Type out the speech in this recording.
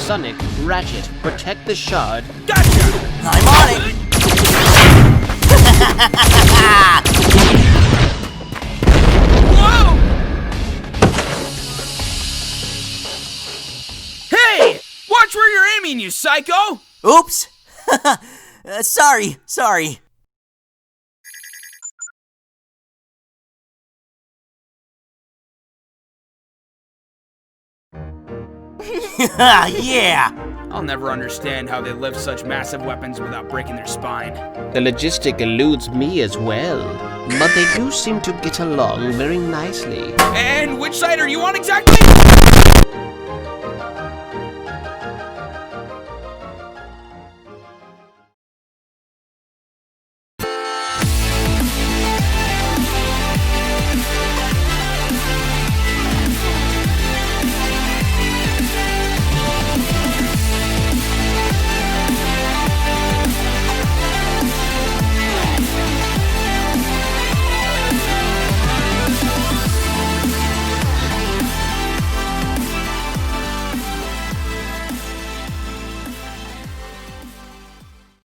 Sonic, Ratchet, protect the shard. Gotcha! I'm on it! Whoa! Hey! Watch where you're aiming, you psycho! Oops! Sorry. Yeah! I'll never understand how they lift such massive weapons without breaking their spine. The logistic eludes me as well, but they do seem to get along very nicely. And which side are you on exactly?